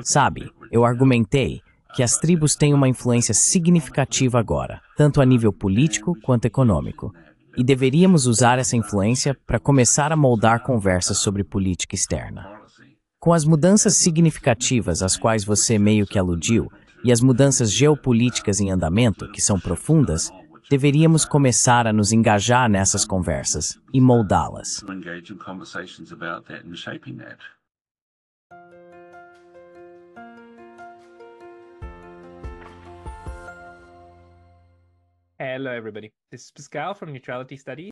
Sabe, eu argumentei que as tribos têm uma influência significativa agora, tanto a nível político quanto econômico, e deveríamos usar essa influência para começar a moldar conversas sobre política externa. Com as mudanças significativas às quais você meio que aludiu, e as mudanças geopolíticas em andamento, que são profundas, deveríamos começar a nos engajar nessas conversas e moldá-las.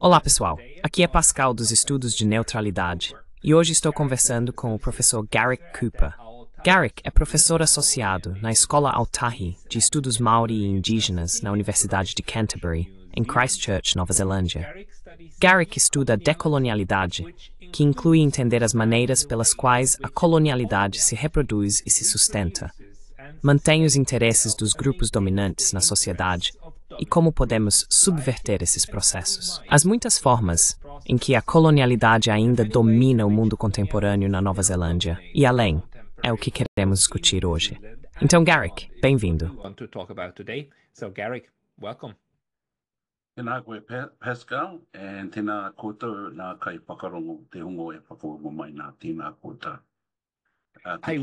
Olá, pessoal. Aqui é Pascal dos Estudos de Neutralidade e hoje estou conversando com o professor Garrick Cooper. Garrick é professor associado na Escola Autahi de Estudos Maori e Indígenas na Universidade de Canterbury, em Christchurch, Nova Zelândia. Garrick estuda a decolonialidade, que inclui entender as maneiras pelas quais a colonialidade se reproduz e se sustenta, mantém os interesses dos grupos dominantes na sociedade e como podemos subverter esses processos. As muitas formas em que a colonialidade ainda domina o mundo contemporâneo na Nova Zelândia e além é o que queremos discutir hoje. Então, Garrick, bem-vindo. Tēnā koe Pascal, and tēnā koutou nā kai whakarongo te hongo e whakarongo mai nā tēnā koutou.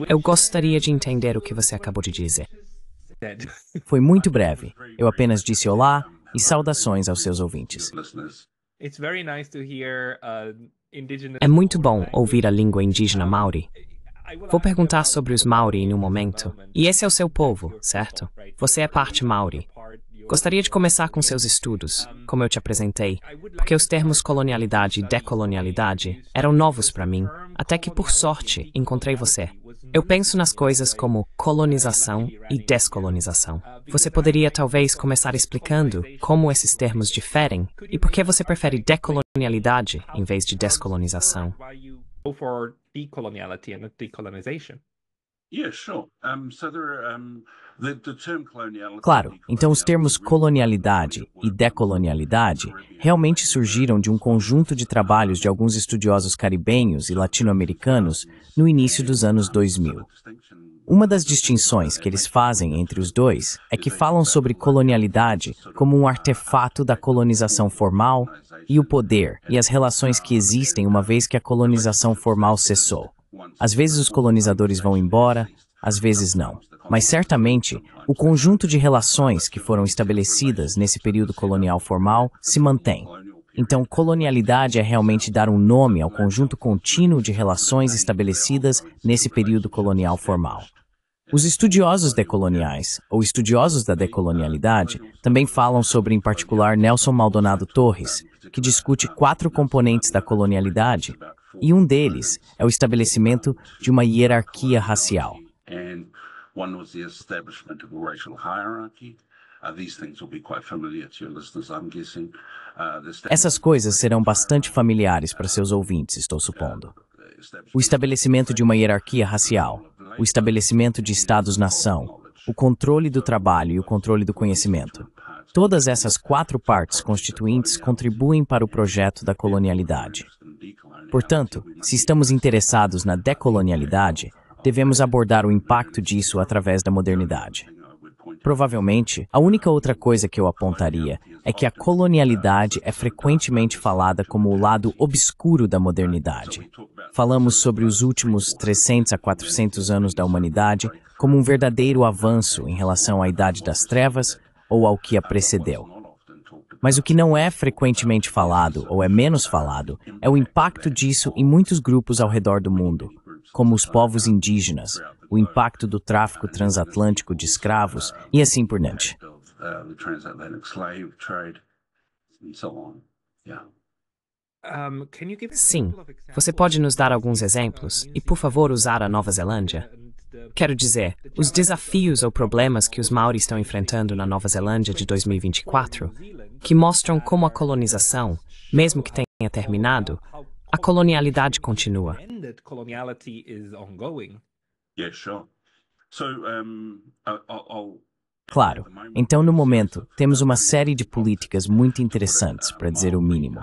Eu gostaria de entender o que você acabou de dizer. Foi muito breve. Eu apenas disse olá e saudações aos seus ouvintes. É muito bom ouvir a língua indígena Maori. Vou perguntar sobre os Maori em um momento. E esse é o seu povo, certo? Você é parte Maori. Gostaria de começar com seus estudos, como eu te apresentei, porque os termos colonialidade e decolonialidade eram novos para mim, até que, por sorte, encontrei você. Eu penso nas coisas como colonização e descolonização. Você poderia, talvez, começar explicando como esses termos diferem e por que você prefere decolonialidade em vez de descolonização? Claro, então os termos colonialidade e decolonialidade realmente surgiram de um conjunto de trabalhos de alguns estudiosos caribenhos e latino-americanos no início dos anos 2000. Uma das distinções que eles fazem entre os dois é que falam sobre colonialidade como um artefato da colonização formal e o poder e as relações que existem uma vez que a colonização formal cessou. Às vezes os colonizadores vão embora, às vezes não. Mas certamente, o conjunto de relações que foram estabelecidas nesse período colonial formal se mantém. Então, colonialidade é realmente dar um nome ao conjunto contínuo de relações estabelecidas nesse período colonial formal. Os estudiosos decoloniais, ou estudiosos da decolonialidade, também falam sobre, em particular, Nelson Maldonado Torres, que discute 4 componentes da colonialidade, e um deles é o essabelecimento de uma hierarquia racial. One was the establishment of a racial hierarchy. These things will be quite familiar to your listeners, I'm guessing. Essas coisas serão bastante familiares para seus ouvintes, estou supondo. O estabelecimento de uma hierarquia racial, o estabelecimento de estados-nação, o controle do trabalho e o controle do conhecimento. Todas essas 4 partes constituintes contribuem para o projeto da colonialidade. Portanto, se estamos interessados na decolonialidade, devemos abordar o impacto disso através da modernidade. Provavelmente, a única outra coisa que eu apontaria é que a colonialidade é frequentemente falada como o lado obscuro da modernidade. Falamos sobre os últimos 300 a 400 anos da humanidade como um verdadeiro avanço em relação à Idade das Trevas ou ao que a precedeu. Mas o que não é frequentemente falado, ou é menos falado, é o impacto disso em muitos grupos ao redor do mundo, como os povos indígenas, o impacto do tráfico transatlântico de escravos e assim por diante. Sim. Você pode nos dar alguns exemplos e, por favor, usar a Nova Zelândia? Quero dizer, os desafios ou problemas que os Maori estão enfrentando na Nova Zelândia de 2024, que mostram como a colonização, mesmo que tenha terminado, a colonialidade continua. Yeah, sure. So, Claro, então no momento temos uma série de políticas muito interessantes, para dizer o mínimo.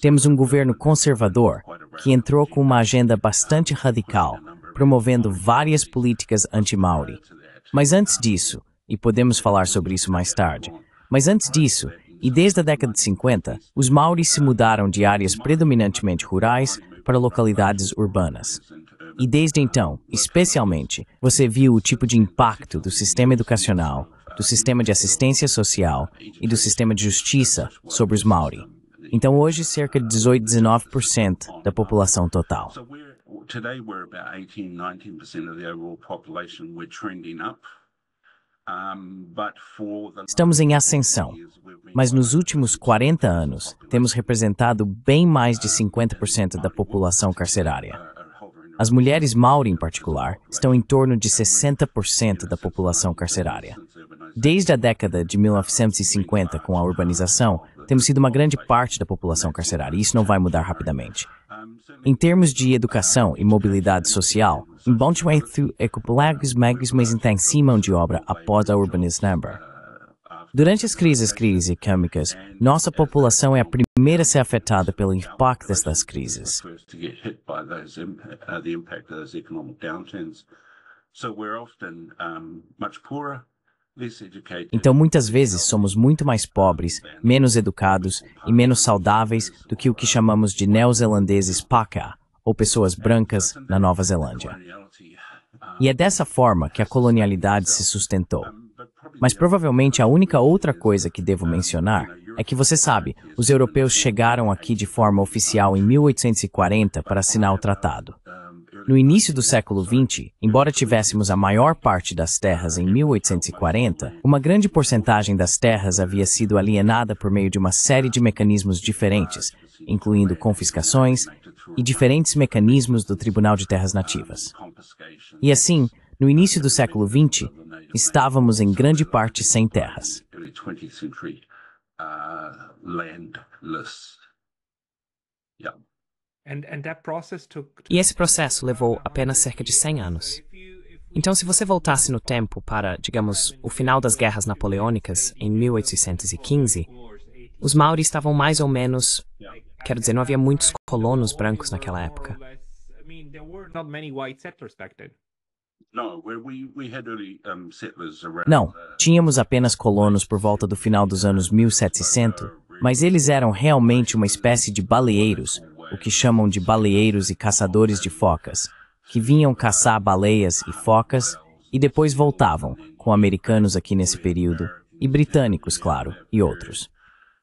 Temos um governo conservador que entrou com uma agenda bastante radical, promovendo várias políticas anti-Maori. Mas antes disso, e podemos falar sobre isso mais tarde, mas antes disso, e desde a década de 50, os Maoris se mudaram de áreas predominantemente rurais para localidades urbanas. E desde então, especialmente, você viu o tipo de impacto do sistema educacional, do sistema de assistência social e do sistema de justiça sobre os Maori. Então hoje, cerca de 18-19% da população total. Today we're about 18-19% of the overall population. We're trending up. Estamos em ascensão, mas nos últimos 40 anos temos representado bem mais de 50% da população carcerária. As mulheres Maori, em particular, estão em torno de 60% da população carcerária. Desde a década de 1950, com a urbanização, temos sido uma grande parte da população carcerária, e isso não vai mudar rapidamente. Em termos de educação e mobilidade social, em Bontewethu é cupulagos mais intensa mão de obra após a urbanização. Durante as crises econômicas, nossa população é a primeira a ser afetada pelo impacto dessas crises. Então, muitas vezes, somos muito mais pobres, menos educados e menos saudáveis do que o que chamamos de neozelandeses Pākehā, ou pessoas brancas na Nova Zelândia. E é dessa forma que a colonialidade se sustentou. Mas provavelmente a única outra coisa que devo mencionar é que, você sabe, os europeus chegaram aqui de forma oficial em 1840 para assinar o tratado. No início do século XX, embora tivéssemos a maior parte das terras em 1840, uma grande porcentagem das terras havia sido alienada por meio de uma série de mecanismos diferentes, incluindo confiscações e diferentes mecanismos do Tribunal de Terras Nativas. E assim, no início do século XX, estávamos em grande parte sem terras. E esse processo levou apenas cerca de 100 anos. Então, se você voltasse no tempo para, digamos, o final das guerras napoleônicas, em 1815, os Maori estavam mais ou menos... Quero dizer, não havia muitos colonos brancos naquela época. Não, tínhamos apenas colonos por volta do final dos anos 1700, mas eles eram realmente uma espécie de baleeiros, o que chamam de baleeiros e caçadores de focas, que vinham caçar baleias e focas e depois voltavam, com americanos aqui nesse período, e britânicos, claro, e outros.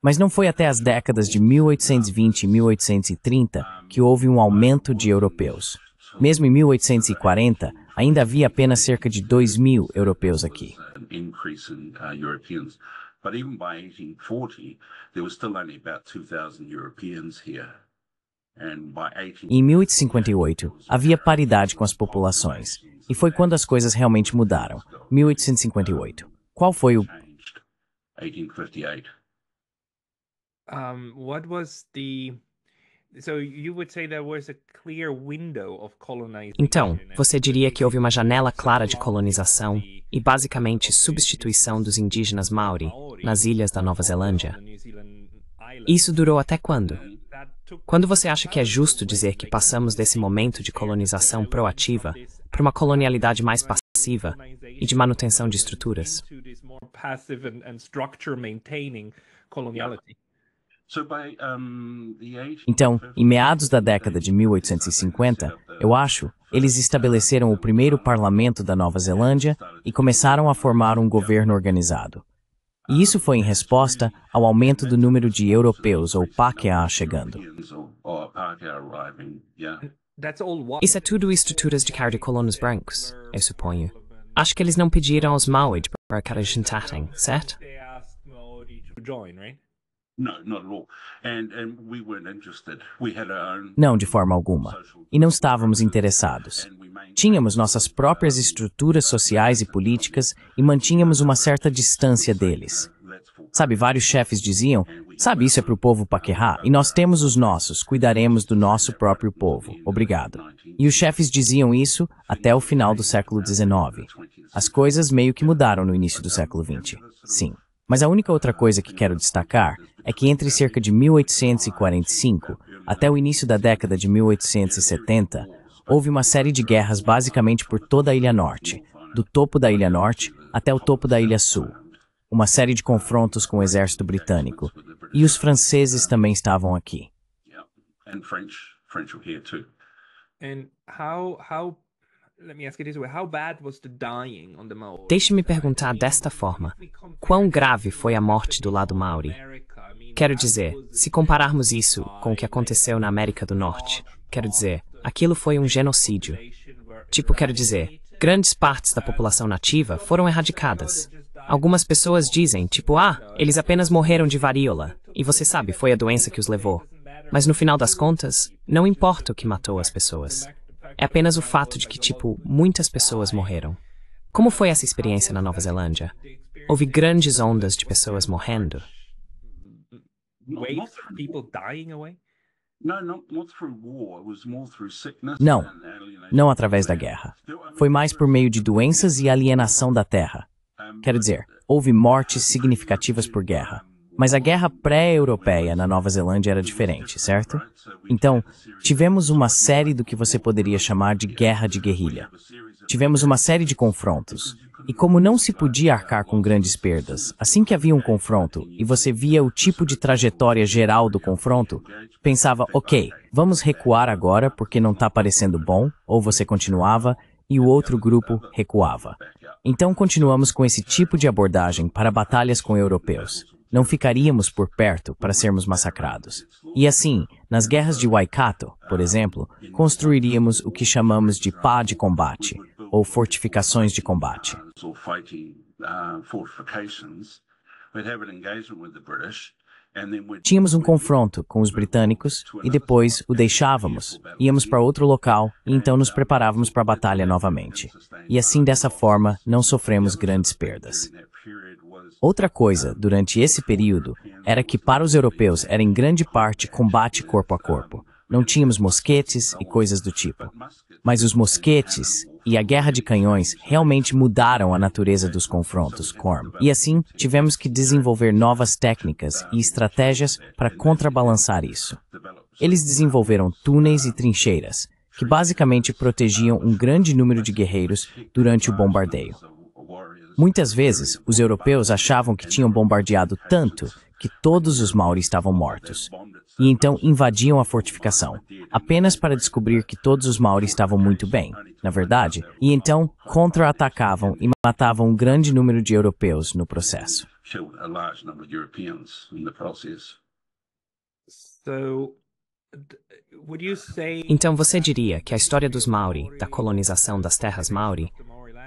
Mas não foi até as décadas de 1820 e 1830 que houve um aumento de europeus. Mesmo em 1840, ainda havia apenas cerca de 2.000 europeus aqui. Em 1858, havia paridade com as populações, e foi quando as coisas realmente mudaram. 1858. Qual foi o... What was the... So you would say there was a clear window of colonization. Então, você diria que houve uma janela clara de colonização e basicamente substituição dos indígenas Maori nas ilhas da Nova Zelândia. Isso durou até quando? Quando você acha que é justo dizer que passamos desse momento de colonização proativa para uma colonialidade mais passiva e de manutenção de estruturas? Então, em meados da década de 1850, eu acho, eles estabeleceram o primeiro parlamento da Nova Zelândia e começaram a formar um governo organizado. E isso foi em resposta ao aumento do número de europeus ou Pākehā chegando. Isso é tudo estruturas de cara de colonos brancos, eu suponho. Acho que eles não pediram aos Maori para que juntarem, certo? Não, de forma alguma. E não estávamos interessados. Tínhamos nossas próprias estruturas sociais e políticas e mantínhamos uma certa distância deles. Sabe, vários chefes diziam, sabe, isso é para o povo paquerá, e nós temos os nossos, cuidaremos do nosso próprio povo. Obrigado. E os chefes diziam isso até o final do século XIX. As coisas meio que mudaram no início do século XX. Sim. Mas a única outra coisa que quero destacar é que entre cerca de 1845 até o início da década de 1870, houve uma série de guerras basicamente por toda a Ilha Norte, do topo da Ilha Norte até o topo da Ilha Sul. Uma série de confrontos com o exército britânico. E os franceses também estavam aqui. Deixe-me perguntar desta forma. Quão grave foi a morte do lado Maori? Quero dizer, se compararmos isso com o que aconteceu na América do Norte, quero dizer, aquilo foi um genocídio. Quero dizer, grandes partes da população nativa foram erradicadas. Algumas pessoas dizem, eles apenas morreram de varíola, e você sabe, foi a doença que os levou. Mas no final das contas, não importa o que matou as pessoas. É apenas o fato de que, muitas pessoas morreram. Como foi essa experiência na Nova Zelândia? Houve grandes ondas de pessoas morrendo? Não, não através da guerra. Foi mais por meio de doenças e alienação da terra. Quero dizer, houve mortes significativas por guerra. Mas a guerra pré-europeia na Nova Zelândia era diferente, certo? Então, tivemos uma série do que você poderia chamar de guerra de guerrilha. Tivemos uma série de confrontos. E como não se podia arcar com grandes perdas, assim que havia um confronto e você via o tipo de trajetória geral do confronto, pensava, ok, vamos recuar agora porque não está parecendo bom, ou você continuava e o outro grupo recuava. Então continuamos com esse tipo de abordagem para batalhas com europeus. Não ficaríamos por perto para sermos massacrados. E assim, nas guerras de Waikato, por exemplo, construiríamos o que chamamos de pá de combate, ou fortificações de combate. Tínhamos um confronto com os britânicos e depois o deixávamos, íamos para outro local e então nos preparávamos para a batalha novamente. E assim, dessa forma, não sofremos grandes perdas. Outra coisa, durante esse período, era que para os europeus era em grande parte combate corpo a corpo. Não tínhamos mosquetes e coisas do tipo. Mas os mosquetes e a guerra de canhões realmente mudaram a natureza dos confrontos, Corm. E assim, tivemos que desenvolver novas técnicas e estratégias para contrabalançar isso. Eles desenvolveram túneis e trincheiras, que basicamente protegiam um grande número de guerreiros durante o bombardeio. Muitas vezes, os europeus achavam que tinham bombardeado tanto que todos os Maori estavam mortos. E então invadiam a fortificação, apenas para descobrir que todos os Maori estavam muito bem, na verdade, e então contra-atacavam e matavam um grande número de europeus no processo. Então você diria que a história dos Maori, da colonização das terras Maori,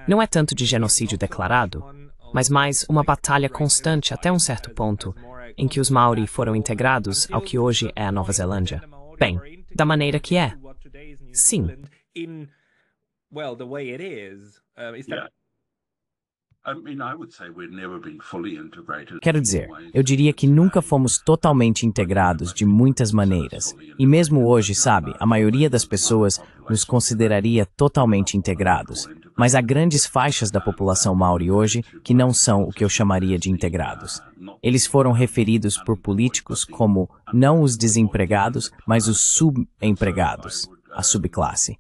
não é tanto de genocídio declarado, mas mais uma batalha constante até um certo ponto, em que os Maori foram integrados ao que hoje é a Nova Zelândia. Bem, da maneira que é. Sim. Quero dizer, eu diria que nunca fomos totalmente integrados de muitas maneiras. E mesmo hoje, sabe, a maioria das pessoas nos consideraria totalmente integrados. Mas há grandes faixas da população Maori hoje que não são o que eu chamaria de integrados. Eles foram referidos por políticos como não os desempregados, mas os subempregados, a subclasse.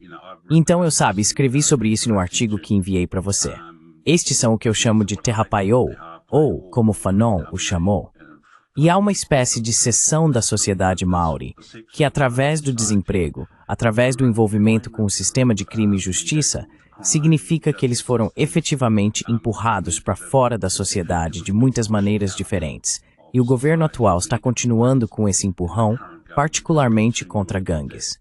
Então eu, escrevi sobre isso no artigo que enviei para você. Estes são o que eu chamo de terrapaiou, ou como Fanon o chamou. E há uma espécie de seção da sociedade Maori que, através do desemprego, através do envolvimento com o sistema de crime e justiça, significa que eles foram efetivamente empurrados para fora da sociedade de muitas maneiras diferentes. E o governo atual está continuando com esse empurrão, particularmente contra gangues.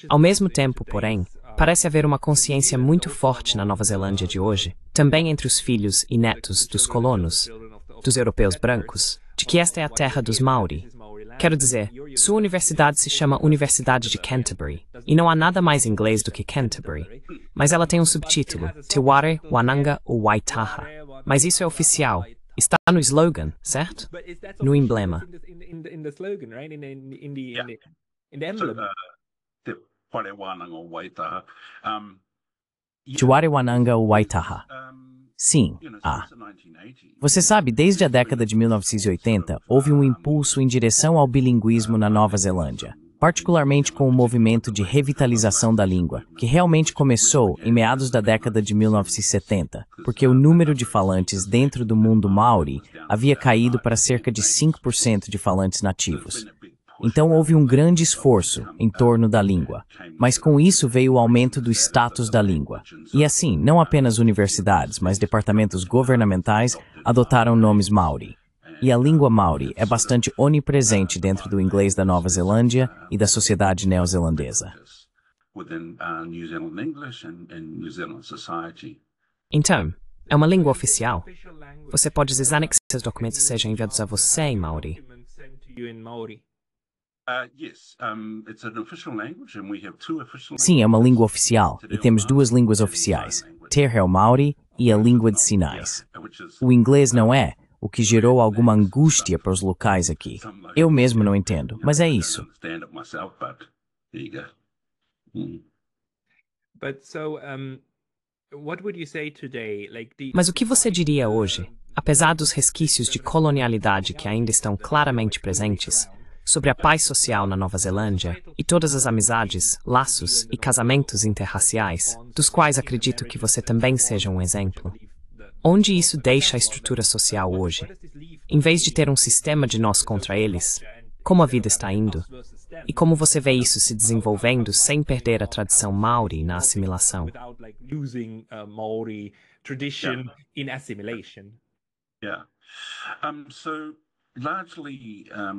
Ao mesmo tempo, porém, parece haver uma consciência muito forte na Nova Zelândia de hoje, também entre os filhos e netos dos colonos, dos europeus brancos, de que esta é a terra dos Maori. Quero dizer, sua universidade se chama Universidade de Canterbury, e não há nada mais inglês do que Canterbury. Mas ela tem um subtítulo, Te Whare, Wānanga o Waitaha. Mas isso é oficial. Está no slogan, certo? No emblema. In the slogan, right? In the So, emblem. Te Whare Wānanga o Waitaha. Te Whare Wānanga o Waitaha. Sim, Você sabe, desde a década de 1980, houve um impulso em direção ao bilinguismo na Nova Zelândia, particularmente com o movimento de revitalização da língua, que realmente começou em meados da década de 1970, porque o número de falantes dentro do mundo Maori havia caído para cerca de 5% de falantes nativos. Então houve um grande esforço em torno da língua, mas com isso veio o aumento do status da língua. E assim, não apenas universidades, mas departamentos governamentais adotaram nomes Maori. E a língua Maori é bastante onipresente dentro do inglês da Nova Zelândia e da sociedade neozelandesa. Então, é uma língua oficial. Você pode desejar que seus documentos sejam enviados a você em Maori. Sim, é uma língua oficial, e temos duas línguas oficiais, Te Reo Maori e a língua de sinais. O inglês não é, o que gerou alguma angústia para os locais aqui. Eu mesmo não entendo, mas é isso. Mas o que você diria hoje, apesar dos resquícios de colonialidade que ainda estão claramente presentes, sobre a paz social na Nova Zelândia e todas as amizades, laços e casamentos interraciais, dos quais acredito que você também seja um exemplo? Onde isso deixa a estrutura social hoje? Em vez de ter um sistema de nós contra eles, como a vida está indo? E como você vê isso se desenvolvendo sem perder a tradição Maori na assimilação?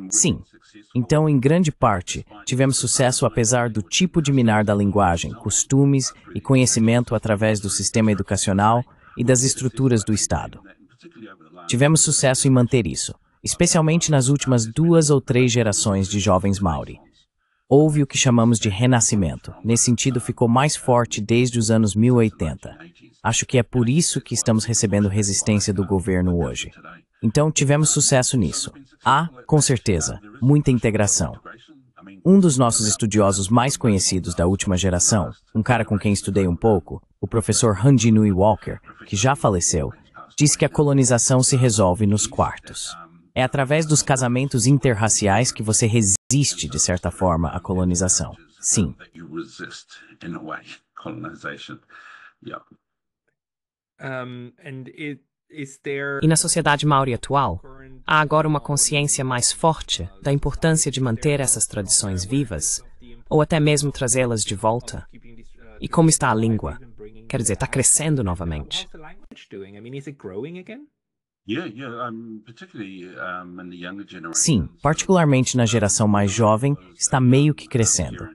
Sim. Então, em grande parte, tivemos sucesso apesar do tipo de minar da linguagem, costumes e conhecimento através do sistema educacional e das estruturas do Estado. Tivemos sucesso em manter isso, especialmente nas últimas 2 ou 3 gerações de jovens Maori. Houve o que chamamos de renascimento. Nesse sentido, ficou mais forte desde os anos 1080. Acho que é por isso que estamos recebendo resistência do governo hoje. Então, tivemos sucesso nisso. Há, com certeza, muita integração. Um dos nossos estudiosos mais conhecidos da última geração, um cara com quem estudei um pouco, o professor Handinui Walker, que já faleceu, disse que a colonização se resolve nos quartos. É através dos casamentos interraciais que você resiste, de certa forma, à colonização. Sim. E na sociedade Maori atual, há agora uma consciência mais forte da importância de manter essas tradições vivas, ou até mesmo trazê-las de volta? E como está a língua? Quer dizer, está crescendo novamente. Sim, particularmente na geração mais jovem, está meio que crescendo.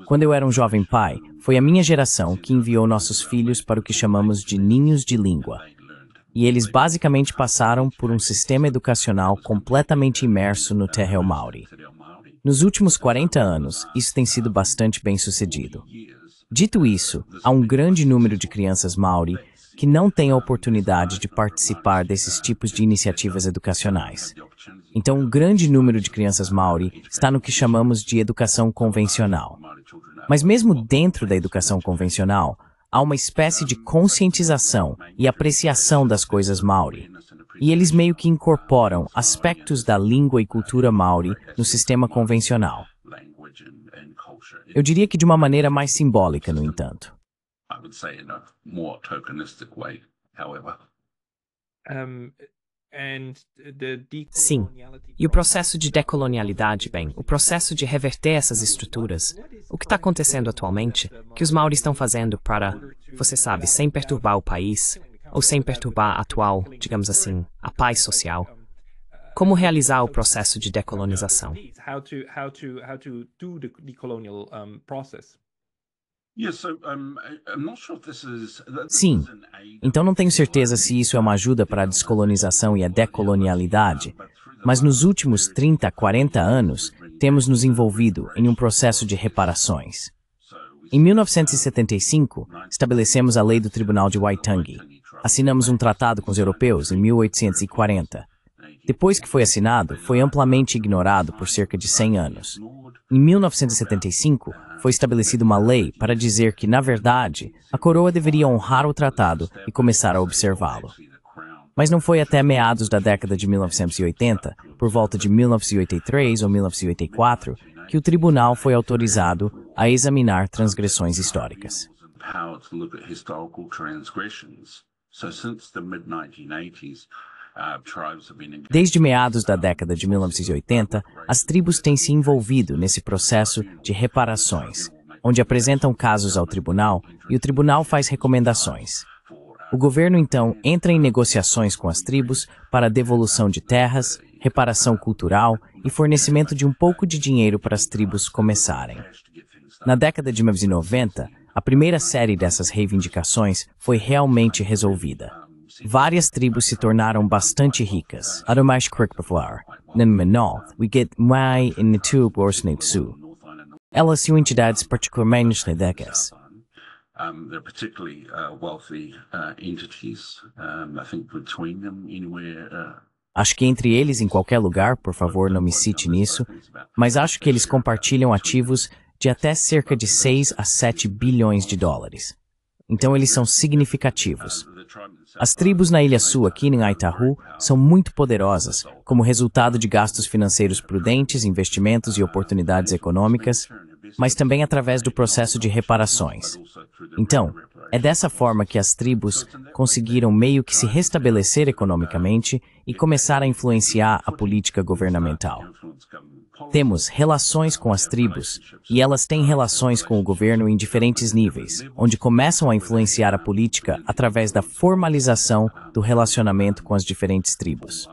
Quando eu era um jovem pai, foi a minha geração que enviou nossos filhos para o que chamamos de ninhos de língua. E eles basicamente passaram por um sistema educacional completamente imerso no Te Reo Maori. Nos últimos 40 anos, isso tem sido bastante bem sucedido. Dito isso, há um grande número de crianças Maori que não têm a oportunidade de participar desses tipos de iniciativas educacionais. Então, um grande número de crianças Maori está no que chamamos de educação convencional. Mas mesmo dentro da educação convencional, há uma espécie de conscientização e apreciação das coisas Maori. E eles meio que incorporam aspectos da língua e cultura Maori no sistema convencional. Eu diria que de uma maneira mais simbólica, no entanto. Sim. E o processo de decolonialidade, bem, o processo de reverter essas estruturas, o que está acontecendo atualmente, que os Maori estão fazendo para, você sabe, sem perturbar o país, ou sem perturbar a atual, digamos assim, a paz social. Como realizar o processo de decolonização? Sim. Então não tenho certeza se isso é uma ajuda para a descolonização e a decolonialidade, Mas nos últimos 30 a 40 anos, temos nos envolvido em um processo de reparações. Em 1975, estabelecemos a Lei do Tribunal de Waitangi. Assinamos um tratado com os europeus em 1840. Depois que foi assinado, foi amplamente ignorado por cerca de 100 anos. Em 1975, foi estabelecida uma lei para dizer que, na verdade, a coroa deveria honrar o tratado e começar a observá-lo. Mas não foi até meados da década de 1980, por volta de 1983 ou 1984, que o tribunal foi autorizado a examinar transgressões históricas. Desde meados da década de 1980, as tribos têm se envolvido nesse processo de reparações, onde apresentam casos ao tribunal e o tribunal faz recomendações. O governo, então, entra em negociações com as tribos para a devolução de terras, reparação cultural e fornecimento de um pouco de dinheiro para as tribos começarem. Na década de 1990, a primeira série dessas reivindicações foi realmente resolvida. Várias tribos se tornaram bastante ricas. Ademais, we get mai in Nitub or Snipsu. Elas são entidades particularmente ricas. They're particularly wealthy entities. I think between them, anywhere. Acho que entre eles, em qualquer lugar, por favor, não me cite nisso, mas acho que eles compartilham ativos de até cerca de 6 a 7 bilhões de dólares. Então eles são significativos. As tribos na Ilha Sul, aqui em Aitahu, são muito poderosas, como resultado de gastos financeiros prudentes, investimentos e oportunidades econômicas, mas também através do processo de reparações. Então, é dessa forma que as tribos conseguiram meio que se restabelecer economicamente e começar a influenciar a política governamental. Temos relações com as tribos, e elas têm relações com o governo em diferentes níveis, onde começam a influenciar a política através da formalização do relacionamento com as diferentes tribos.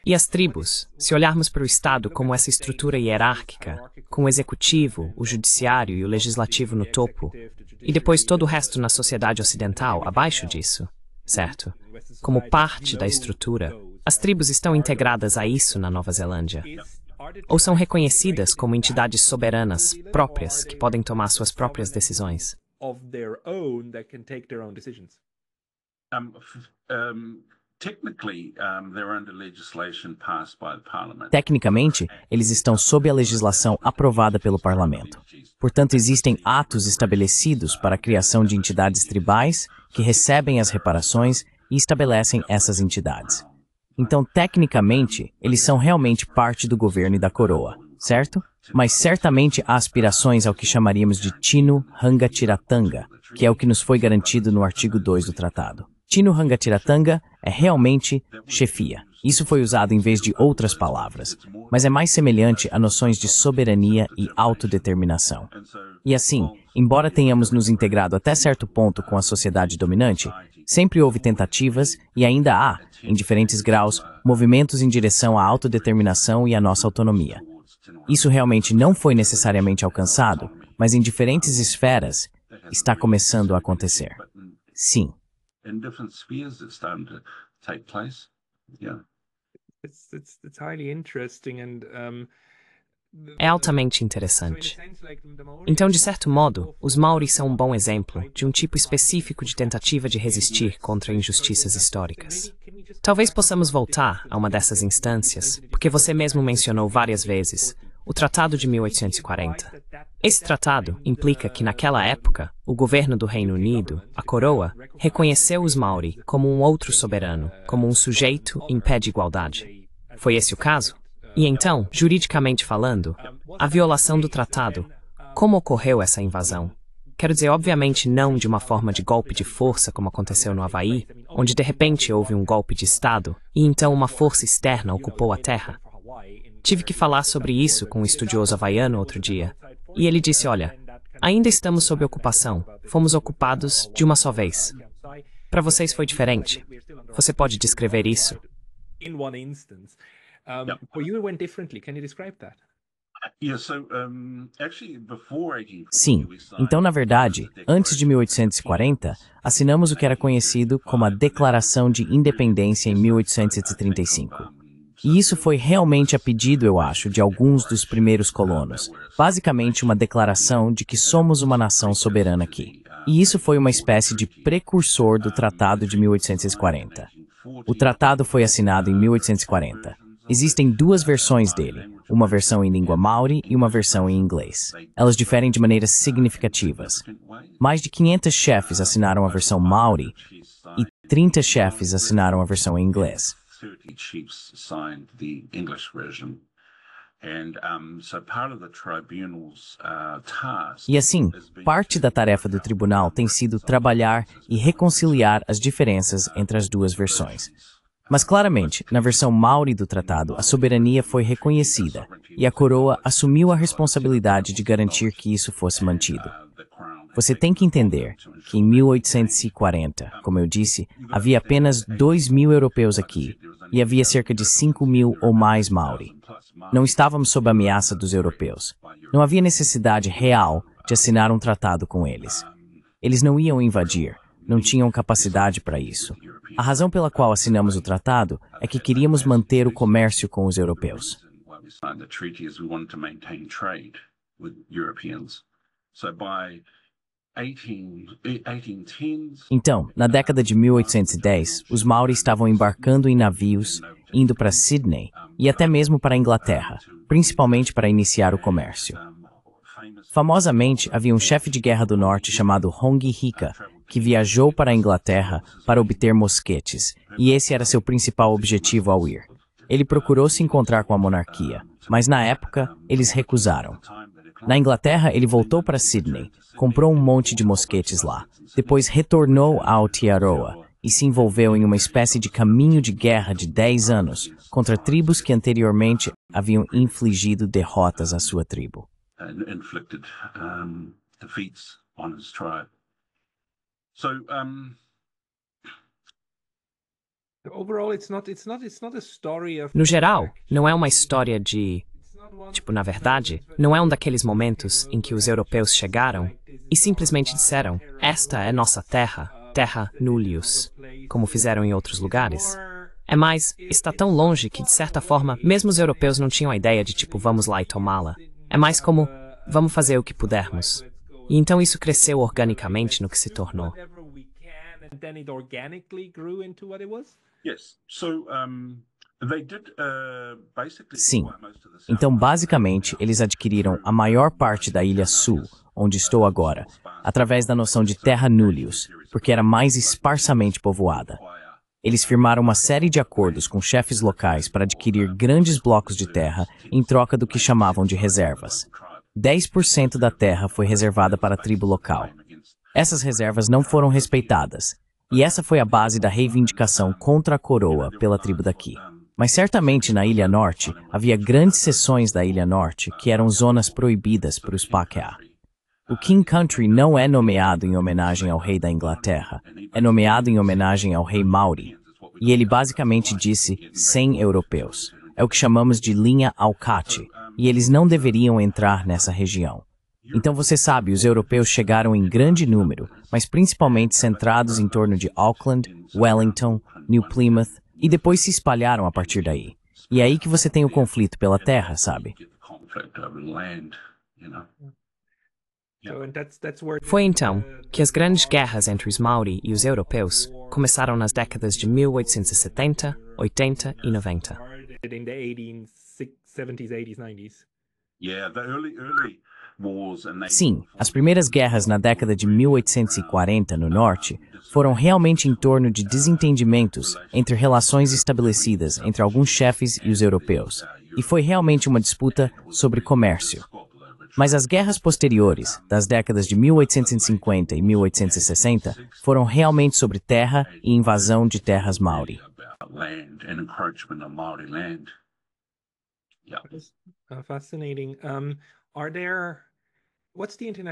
E as tribos, se olharmos para o Estado como essa estrutura hierárquica, com o executivo, o judiciário e o legislativo no topo, e depois todo o resto na sociedade ocidental abaixo disso, certo? Como parte da estrutura, as tribos estão integradas a isso na Nova Zelândia. Ou são reconhecidas como entidades soberanas próprias que podem tomar suas próprias decisões. Tecnicamente, eles estão sob a legislação aprovada pelo parlamento. Portanto, existem atos estabelecidos para a criação de entidades tribais que recebem as reparações e estabelecem essas entidades. Então, tecnicamente, eles são realmente parte do governo e da coroa, certo? Mas certamente há aspirações ao que chamaríamos de Tino Rangatiratanga, que é o que nos foi garantido no artigo 2 do tratado. Tino Rangatiratanga é realmente chefia. Isso foi usado em vez de outras palavras, mas é mais semelhante a noções de soberania e autodeterminação. E assim, embora tenhamos nos integrado até certo ponto com a sociedade dominante, sempre houve tentativas, e ainda há, em diferentes graus, movimentos em direção à autodeterminação e à nossa autonomia. Isso realmente não foi necessariamente alcançado, mas em diferentes esferas está começando a acontecer. Sim. In different spheres it's starting to take place. Yeah. It's highly interesting and É altamente interessante. Então, de certo modo, os Maori são um bom exemplo de um tipo específico de tentativa de resistir contra injustiças históricas. Talvez possamos voltar a uma dessas instâncias, porque você mesmo mencionou várias vezes o Tratado de 1840. Esse tratado implica que, naquela época, o governo do Reino Unido, a coroa, reconheceu os Maori como um outro soberano, como um sujeito em pé de igualdade. Foi esse o caso? E então, juridicamente falando, a violação do tratado, como ocorreu essa invasão? Quero dizer, obviamente não de uma forma de golpe de força como aconteceu no Havaí, onde de repente houve um golpe de Estado e então uma força externa ocupou a terra. Tive que falar sobre isso com um estudioso havaiano outro dia, e ele disse, olha, ainda estamos sob ocupação, fomos ocupados de uma só vez. Para vocês foi diferente. Você pode descrever isso? for you it went differently. Can you describe that? Sim, então na verdade, antes de 1840, assinamos o que era conhecido como a Declaração de Independência em 1835. E isso foi realmente a pedido, eu acho, de alguns dos primeiros colonos. Basicamente uma declaração de que somos uma nação soberana aqui. E isso foi uma espécie de precursor do Tratado de 1840. O tratado foi assinado em 1840. Existem duas versões dele, uma versão em língua maori e uma versão em inglês. Elas diferem de maneiras significativas. Mais de 500 chefes assinaram a versão maori e 30 chefes assinaram a versão em inglês. E assim, parte da tarefa do tribunal tem sido trabalhar e reconciliar as diferenças entre as duas versões. Mas claramente, na versão maori do tratado, a soberania foi reconhecida e a coroa assumiu a responsabilidade de garantir que isso fosse mantido. Você tem que entender que em 1840, como eu disse, havia apenas 2.000 europeus aqui e havia cerca de 5.000 ou mais maori. Não estávamos sob a ameaça dos europeus. Não havia necessidade real de assinar um tratado com eles. Eles não iam invadir, não tinham capacidade para isso. A razão pela qual assinamos o tratado é que queríamos manter o comércio com os europeus. Então, na década de 1810, os Maori estavam embarcando em navios, indo para Sydney e até mesmo para a Inglaterra, principalmente para iniciar o comércio. Famosamente, havia um chefe de guerra do norte chamado Hongi Hika, que viajou para a Inglaterra para obter mosquetes, e esse era seu principal objetivo ao ir. Ele procurou se encontrar com a monarquia, mas na época, eles recusaram. Na Inglaterra, ele voltou para Sydney, comprou um monte de mosquetes lá, depois retornou a Aotearoa e se envolveu em uma espécie de caminho de guerra de 10 anos contra tribos que anteriormente haviam infligido derrotas à sua tribo. No geral, não é uma história de... na verdade, não é um daqueles momentos em que os europeus chegaram e simplesmente disseram, esta é nossa terra, terra nullius, como fizeram em outros lugares. É mais, está tão longe que, de certa forma, mesmo os europeus não tinham a ideia de vamos lá e tomá-la. É mais como, vamos fazer o que pudermos. E então isso cresceu organicamente no que se tornou. Sim. Então, basicamente, eles adquiriram a maior parte da Ilha Sul, onde estou agora, através da noção de terra nullius, porque era mais esparsamente povoada. Eles firmaram uma série de acordos com chefes locais para adquirir grandes blocos de terra em troca do que chamavam de reservas. 10% da terra foi reservada para a tribo local. Essas reservas não foram respeitadas, e essa foi a base da reivindicação contra a coroa pela tribo daqui. Mas certamente na Ilha Norte, havia grandes seções da Ilha Norte que eram zonas proibidas para os Pākehā. O King Country não é nomeado em homenagem ao rei da Inglaterra, é nomeado em homenagem ao rei Maori. E ele basicamente disse 100 europeus. É o que chamamos de linha Aukati, e eles não deveriam entrar nessa região. Então você sabe, os europeus chegaram em grande número, mas principalmente centrados em torno de Auckland, Wellington, New Plymouth, e depois se espalharam a partir daí. E é aí que você tem o conflito pela terra, sabe? Foi então que as grandes guerras entre os Maori e os europeus começaram nas décadas de 1870, 80 e 90. Sim, as primeiras guerras na década de 1840 no norte foram realmente em torno de desentendimentos entre relações estabelecidas entre alguns chefes e os europeus, e foi realmente uma disputa sobre comércio. Mas as guerras posteriores, das décadas de 1850 e 1860, foram realmente sobre terra e invasão de terras Maori.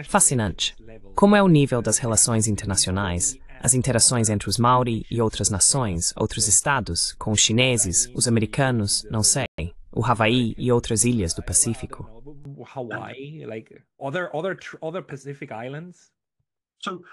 Fascinante. Como é o nível das relações internacionais, as interações entre os Maori e outras nações, outros estados, com os chineses, os americanos, não sei, o Havaí e outras ilhas do Pacífico? Hawaii, like other Pacific islands? So,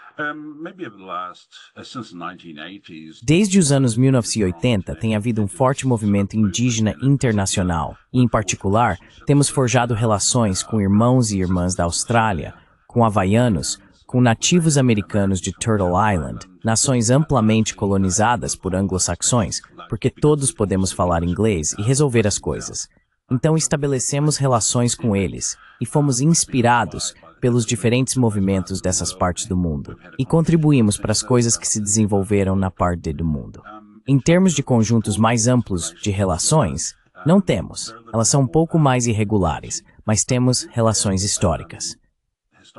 maybe over the last, since the 1980s. Desde os anos 1980, tem havido um forte movimento indígena internacional e, em particular, temos forjado relações com irmãos e irmãs da Austrália, com havaianos, com nativos americanos de Turtle Island, nações amplamente colonizadas por anglo-saxões, porque todos podemos falar inglês e resolver as coisas. Então estabelecemos relações com eles e fomos inspirados pelos diferentes movimentos dessas partes do mundo e contribuímos para as coisas que se desenvolveram na parte do mundo. Em termos de conjuntos mais amplos de relações, não temos. Elas são um pouco mais irregulares, mas temos relações históricas.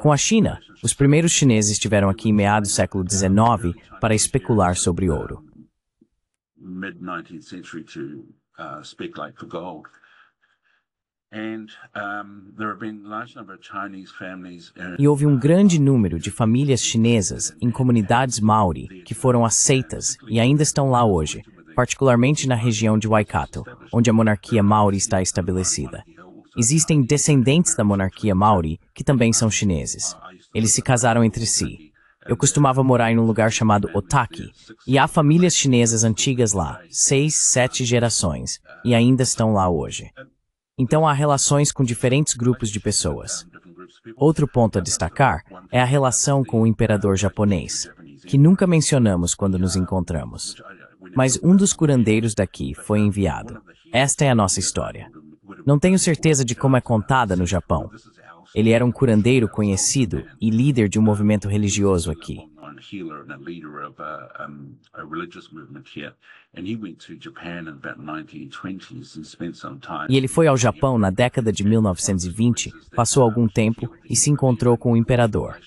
Com a China, os primeiros chineses estiveram aqui em meados do século XIX para especular sobre ouro. Mid-19th century to speculate for gold. And there have been a large number of Chinese families. E houve um grande número de famílias chinesas em comunidades Maori que foram aceitas e ainda estão lá hoje, particularmente na região de Waikato, onde a monarquia Maori está estabelecida. Existem descendentes da monarquia Maori que também são chineses. Eles se casaram entre si. Eu costumava morar em um lugar chamado Otaki, e há famílias chinesas antigas lá, 6, 7 gerações, e ainda estão lá hoje. Então há relações com diferentes grupos de pessoas. Outro ponto a destacar é a relação com o imperador japonês, que nunca mencionamos quando nos encontramos. Mas um dos curandeiros daqui foi enviado. Esta é a nossa história. Não tenho certeza de como é contada no Japão. Ele era um curandeiro conhecido e líder de um movimento religioso aqui. E ele foi ao Japão na década de 1920, passou algum tempo e se encontrou com o imperador.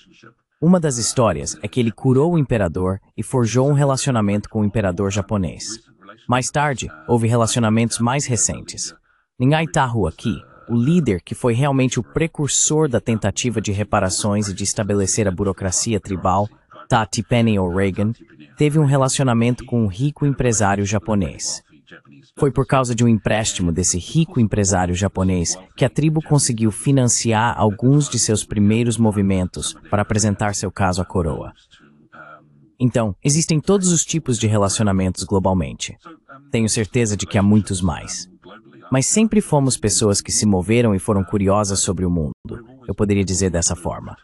Uma das histórias é que ele curou o imperador e forjou um relacionamento com o imperador japonês. Mais tarde, houve relacionamentos mais recentes. Em Aitahu aqui, o líder que foi realmente o precursor da tentativa de reparações e de estabelecer a burocracia tribal, Tatipeni O'Regan, teve um relacionamento com um rico empresário japonês. Foi por causa de um empréstimo desse rico empresário japonês que a tribo conseguiu financiar alguns de seus primeiros movimentos para apresentar seu caso à coroa. Então, existem todos os tipos de relacionamentos globalmente. Tenho certeza de que há muitos mais. Mas sempre fomos pessoas que se moveram e foram curiosas sobre o mundo. Eu poderia dizer dessa forma.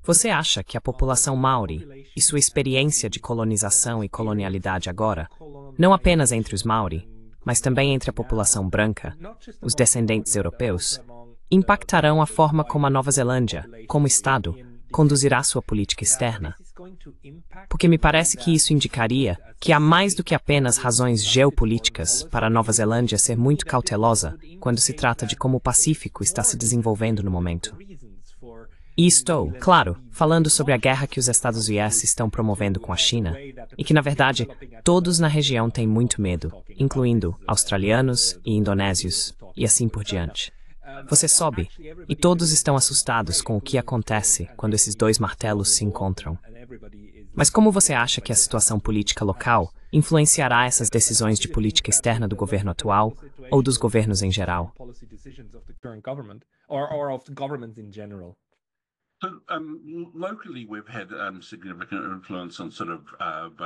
Você acha que a população Maori e sua experiência de colonização e colonialidade agora, não apenas entre os Maori, mas também entre a população branca, os descendentes europeus, impactarão a forma como a Nova Zelândia, como Estado, conduzirá sua política externa? Porque me parece que isso indicaria que há mais do que apenas razões geopolíticas para a Nova Zelândia ser muito cautelosa quando se trata de como o Pacífico está se desenvolvendo no momento. E estou, claro, falando sobre a guerra que os Estados Unidos estão promovendo com a China, e que, na verdade, todos na região têm muito medo, incluindo australianos e indonésios, e assim por diante. Você sobe, e todos estão assustados com o que acontece quando esses dois martelos se encontram. Mas como você acha que a situação política local influenciará essas decisões de política externa do governo atual ou dos governos em geral?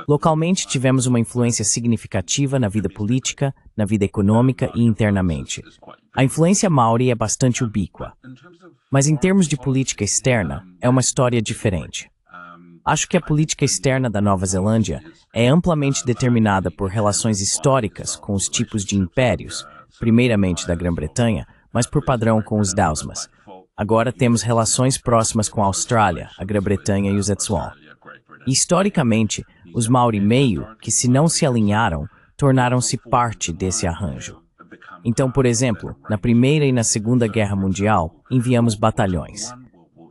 Localmente, tivemos uma influência significativa na vida política, na vida econômica e internamente. A influência Maori é bastante ubíqua. Mas em termos de política externa, é uma história diferente. Acho que a política externa da Nova Zelândia é amplamente determinada por relações históricas com os tipos de impérios, primeiramente da Grã-Bretanha, mas por padrão com os Dausmas. Agora temos relações próximas com a Austrália, a Grã-Bretanha e os Zetsuan. Historicamente, os Maori meio, que se não se alinharam, tornaram-se parte desse arranjo. Então, por exemplo, na Primeira e na Segunda Guerra Mundial, enviamos batalhões.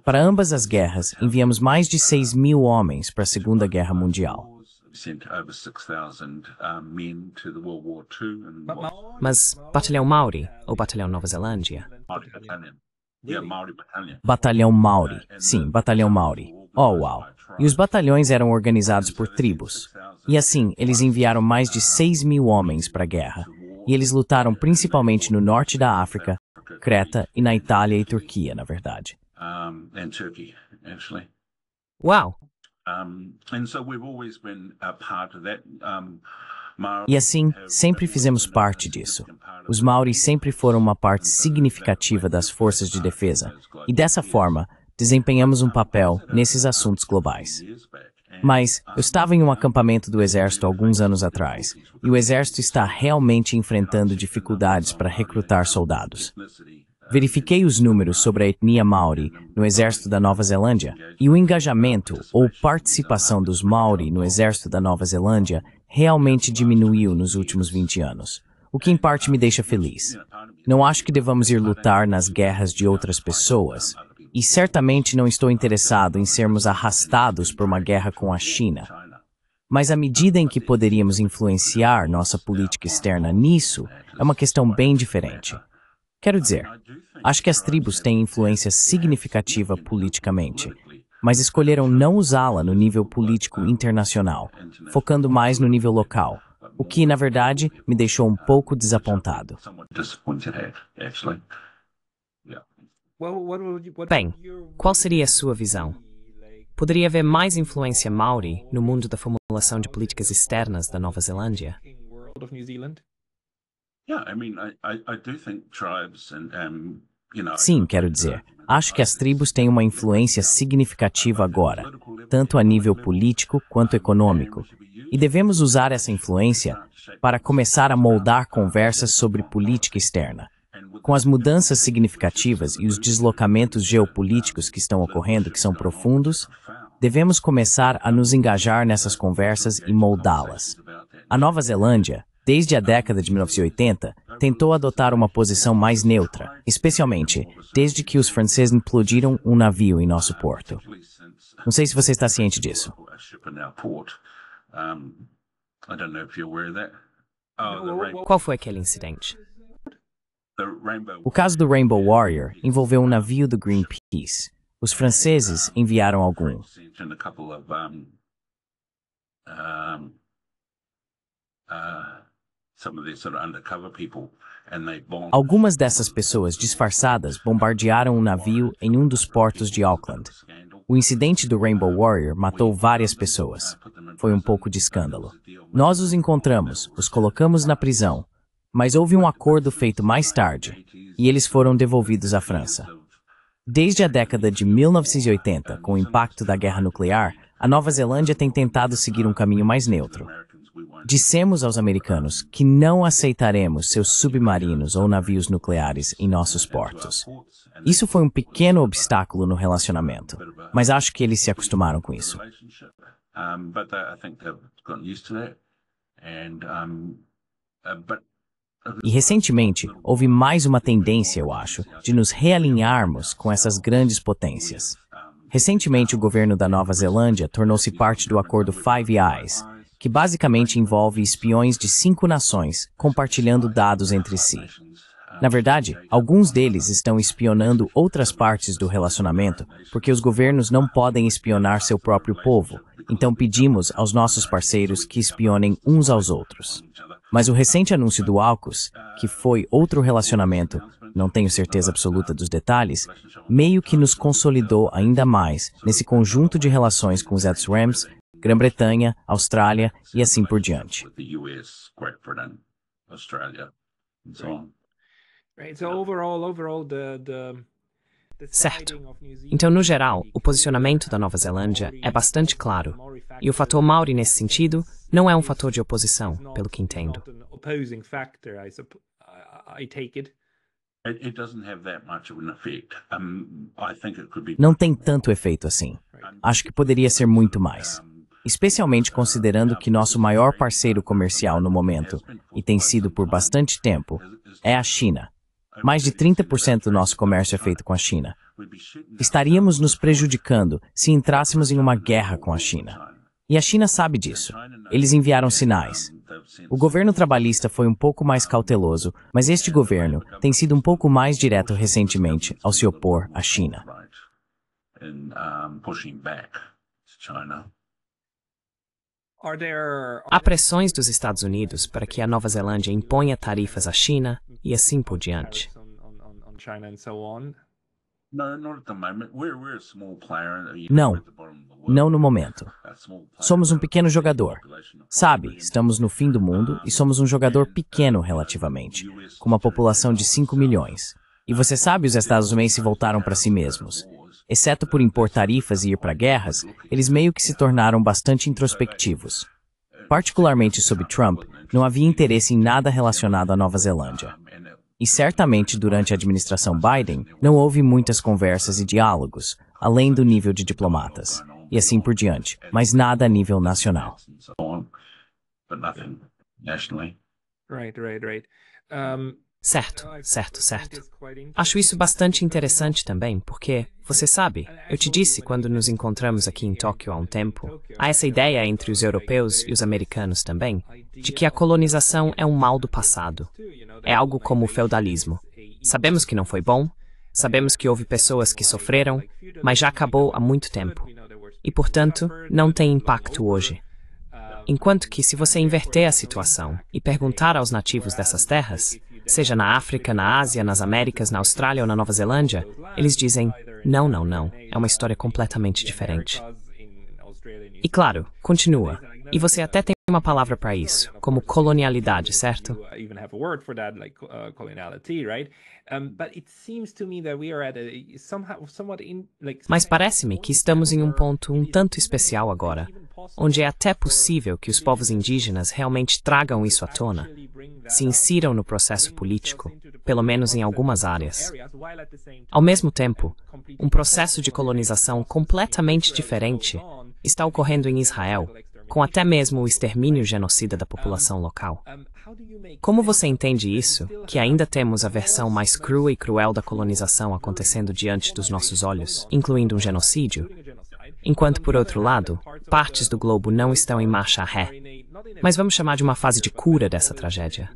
Para ambas as guerras, enviamos mais de 6.000 homens para a Segunda Guerra Mundial. Mas Batalhão Maori ou Batalhão Nova Zelândia? Batalhão Maori. Sim, Batalhão Maori. Oh, uau. E os batalhões eram organizados por tribos. E assim, eles enviaram mais de 6.000 homens para a guerra. E eles lutaram principalmente no norte da África, Creta e na Itália e Turquia, na verdade. And Turkey, actually. Uau! And so we've always been a part of that. E assim, sempre fizemos parte disso. Os Maoris sempre foram uma parte significativa das forças de defesa, e dessa forma, desempenhamos um papel nesses assuntos globais. Mas eu estava em um acampamento do Exército alguns anos atrás, e o Exército está realmente enfrentando dificuldades para recrutar soldados. Verifiquei os números sobre a etnia Maori no Exército da Nova Zelândia, e o engajamento ou participação dos Maori no Exército da Nova Zelândia realmente diminuiu nos últimos 20 anos, o que em parte me deixa feliz. Não acho que devamos ir lutar nas guerras de outras pessoas, e certamente não estou interessado em sermos arrastados por uma guerra com a China. Mas a medida em que poderíamos influenciar nossa política externa nisso é uma questão bem diferente. Quero dizer, acho que as tribos têm influência significativa politicamente, mas escolheram não usá-la no nível político internacional, focando mais no nível local, o que, na verdade, me deixou um pouco desapontado. Bem, qual seria a sua visão? Poderia haver mais influência Maori no mundo da formulação de políticas externas da Nova Zelândia? Sim, quero dizer, acho que as tribos têm uma influência significativa agora, tanto a nível político quanto econômico, e devemos usar essa influência para começar a moldar conversas sobre política externa. Com as mudanças significativas e os deslocamentos geopolíticos que estão ocorrendo, que são profundos, devemos começar a nos engajar nessas conversas e moldá-las. A Nova Zelândia, desde a década de 1980, tentou adotar uma posição mais neutra, especialmente desde que os franceses implodiram um navio em nosso porto. Não sei se você está ciente disso. Qual foi aquele incidente? O caso do Rainbow Warrior envolveu um navio do Greenpeace. Os franceses enviaram algum. Algumas dessas pessoas disfarçadas bombardearam um navio em um dos portos de Auckland. O incidente do Rainbow Warrior matou várias pessoas. Foi um pouco de escândalo. Nós os encontramos, os colocamos na prisão, mas houve um acordo feito mais tarde, e eles foram devolvidos à França. Desde a década de 1980, com o impacto da guerra nuclear, a Nova Zelândia tem tentado seguir um caminho mais neutro. Dissemos aos americanos que não aceitaremos seus submarinos ou navios nucleares em nossos portos. Isso foi um pequeno obstáculo no relacionamento, mas acho que eles se acostumaram com isso. E recentemente, houve mais uma tendência, eu acho, de nos realinharmos com essas grandes potências. Recentemente, o governo da Nova Zelândia tornou-se parte do acordo Five Eyes, que basicamente envolve espiões de 5 nações compartilhando dados entre si. Na verdade, alguns deles estão espionando outras partes do relacionamento porque os governos não podem espionar seu próprio povo, então pedimos aos nossos parceiros que espionem uns aos outros. Mas o recente anúncio do AUKUS, que foi outro relacionamento, não tenho certeza absoluta dos detalhes, meio que nos consolidou ainda mais nesse conjunto de relações com os ZREMs, Grã-Bretanha, Austrália e assim por diante. Certo. Então, no geral, o posicionamento da Nova Zelândia é bastante claro. E o fator Maori nesse sentido não é um fator de oposição, pelo que entendo. Não tem tanto efeito assim. Acho que poderia ser muito mais. Especialmente considerando que nosso maior parceiro comercial no momento, e tem sido por bastante tempo, é a China. Mais de 30% do nosso comércio é feito com a China. Estaríamos nos prejudicando se entrássemos em uma guerra com a China. E a China sabe disso. Eles enviaram sinais. O governo trabalhista foi um pouco mais cauteloso, mas este governo tem sido um pouco mais direto recentemente ao se opor à China. Há pressões dos Estados Unidos para que a Nova Zelândia imponha tarifas à China e assim por diante. Não, não no momento. Somos um pequeno jogador. Sabe, estamos no fim do mundo e somos um jogador pequeno relativamente, com uma população de 5 milhões. E você sabe, os Estados Unidos se voltaram para si mesmos. Exceto por impor tarifas e ir para guerras, eles meio que se tornaram bastante introspectivos. Particularmente sob Trump, não havia interesse em nada relacionado à Nova Zelândia. E certamente durante a administração Biden, não houve muitas conversas e diálogos, além do nível de diplomatas, e assim por diante, mas nada a nível nacional. Certo. Acho isso bastante interessante também, porque, você sabe, eu te disse quando nos encontramos aqui em Tóquio há um tempo, há essa ideia entre os europeus e os americanos também, de que a colonização é um mal do passado. É algo como o feudalismo. Sabemos que não foi bom, sabemos que houve pessoas que sofreram, mas já acabou há muito tempo. E, portanto, não tem impacto hoje. Enquanto que, se você inverter a situação e perguntar aos nativos dessas terras, seja na África, na Ásia, nas Américas, na Austrália ou na Nova Zelândia, eles dizem, não, é uma história completamente diferente. E claro, continua. E você até tem uma palavra para isso, como colonialidade, certo? Mas parece-me que estamos em um ponto um tanto especial agora, onde é até possível que os povos indígenas realmente tragam isso à tona, se insiram no processo político, pelo menos em algumas áreas. Ao mesmo tempo, um processo de colonização completamente diferente está ocorrendo em Israel, com até mesmo o extermínio genocida da população local. Como você entende isso, que ainda temos a versão mais crua e cruel da colonização acontecendo diante dos nossos olhos, incluindo um genocídio, enquanto, por outro lado, partes do globo não estão em marcha ré? Mas vamos chamar de uma fase de cura dessa tragédia.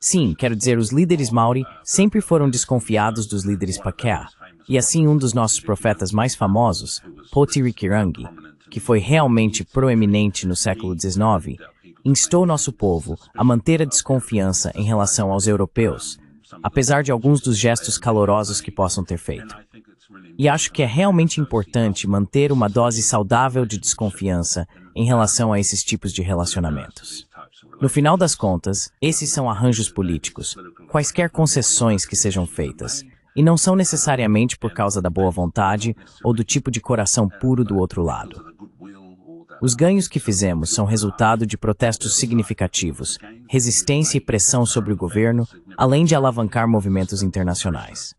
Sim, quero dizer, os líderes Maori sempre foram desconfiados dos líderes Pākehā. E assim um dos nossos profetas mais famosos, Potirikirungi, que foi realmente proeminente no século XIX, instou nosso povo a manter a desconfiança em relação aos europeus, apesar de alguns dos gestos calorosos que possam ter feito. E acho que é realmente importante manter uma dose saudável de desconfiança em relação a esses tipos de relacionamentos. No final das contas, esses são arranjos políticos, quaisquer concessões que sejam feitas, e não são necessariamente por causa da boa vontade ou do tipo de coração puro do outro lado. Os ganhos que fizemos são resultado de protestos significativos, resistência e pressão sobre o governo, além de alavancar movimentos internacionais.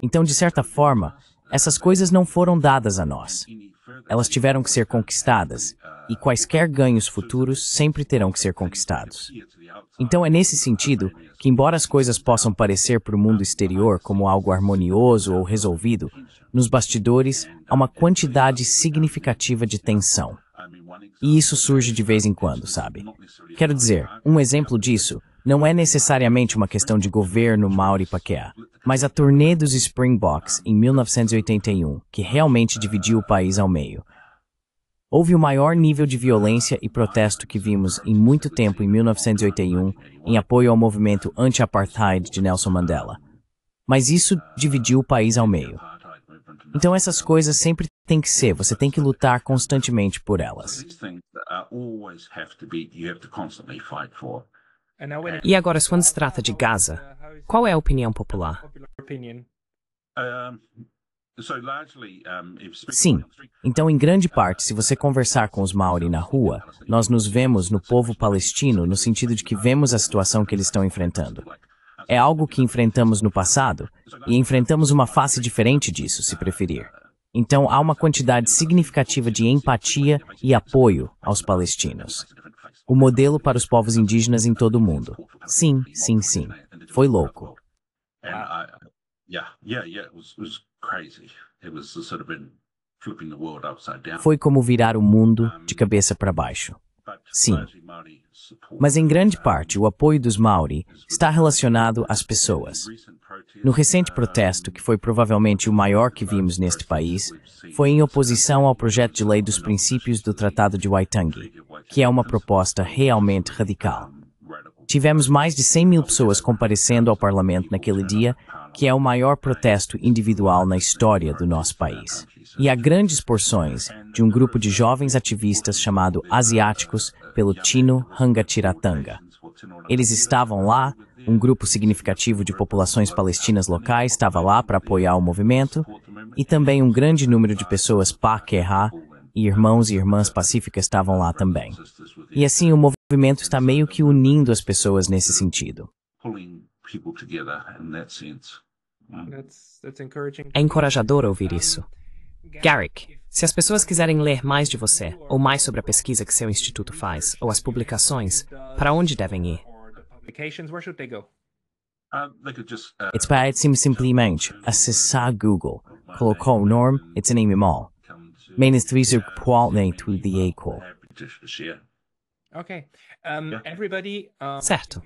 Então, de certa forma, essas coisas não foram dadas a nós. Elas tiveram que ser conquistadas, e quaisquer ganhos futuros sempre terão que ser conquistados. Então é nesse sentido que, embora as coisas possam parecer para o mundo exterior como algo harmonioso ou resolvido, nos bastidores há uma quantidade significativa de tensão. E isso surge de vez em quando, sabe? Quero dizer, um exemplo disso não é necessariamente uma questão de governo Maori Pākehā, mas a turnê dos Springboks em 1981, que realmente dividiu o país ao meio. Houve o maior nível de violência e protesto que vimos em muito tempo em 1981 em apoio ao movimento anti-apartheid de Nelson Mandela. Mas isso dividiu o país ao meio. Então essas coisas sempre têm que ser, você tem que lutar constantemente por elas. E agora, quando se trata de Gaza, qual é a opinião popular? Sim. Então, em grande parte, se você conversar com os Maori na rua, nós nos vemos no povo palestino no sentido de que vemos a situação que eles estão enfrentando. É algo que enfrentamos no passado, e enfrentamos uma face diferente disso, se preferir. Então, há uma quantidade significativa de empatia e apoio aos palestinos. O modelo para os povos indígenas em todo o mundo. Sim. Foi louco. flipping the world upside down. Foi como virar o mundo de cabeça para baixo. Sim. Mas em grande parte, o apoio dos Maori está relacionado às pessoas. No recente protesto, que foi provavelmente o maior que vimos neste país, foi em oposição ao projeto de lei dos princípios do Tratado de Waitangi, que é uma proposta realmente radical. Tivemos mais de 100 mil pessoas comparecendo ao parlamento naquele dia, que é o maior protesto individual na história do nosso país. E há grandes porções de um grupo de jovens ativistas chamado Asiáticos pelo Tino Hangatiratanga. Eles estavam lá, um grupo significativo de populações palestinas locais estava lá para apoiar o movimento, e também um grande número de pessoas Pākehā e irmãos e irmãs pacíficas estavam lá também. E assim o movimento está meio que unindo as pessoas nesse sentido. É encorajador ouvir isso. Garrick, se as pessoas quiserem ler mais de você, ou mais sobre a pesquisa que seu instituto faz, ou as publicações, para onde devem ir? It's Parece-me simplesmente acessar Google, colocar o nome e tem mal. Menos twizer qual nem tu de equal. Certo.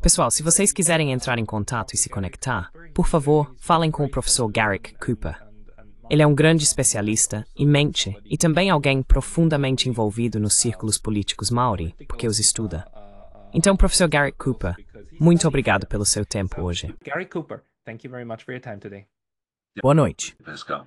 Pessoal, se vocês quiserem entrar em contato e se conectar, por favor, falem com o professor Garrick Cooper. Ele é um grande especialista e mente, e também alguém profundamente envolvido nos círculos políticos Maori, porque os estuda. Então, professor Garrick Cooper, muito obrigado pelo seu tempo hoje. Garrick Cooper, thank you very much for your time today. Boa noite. Pascal.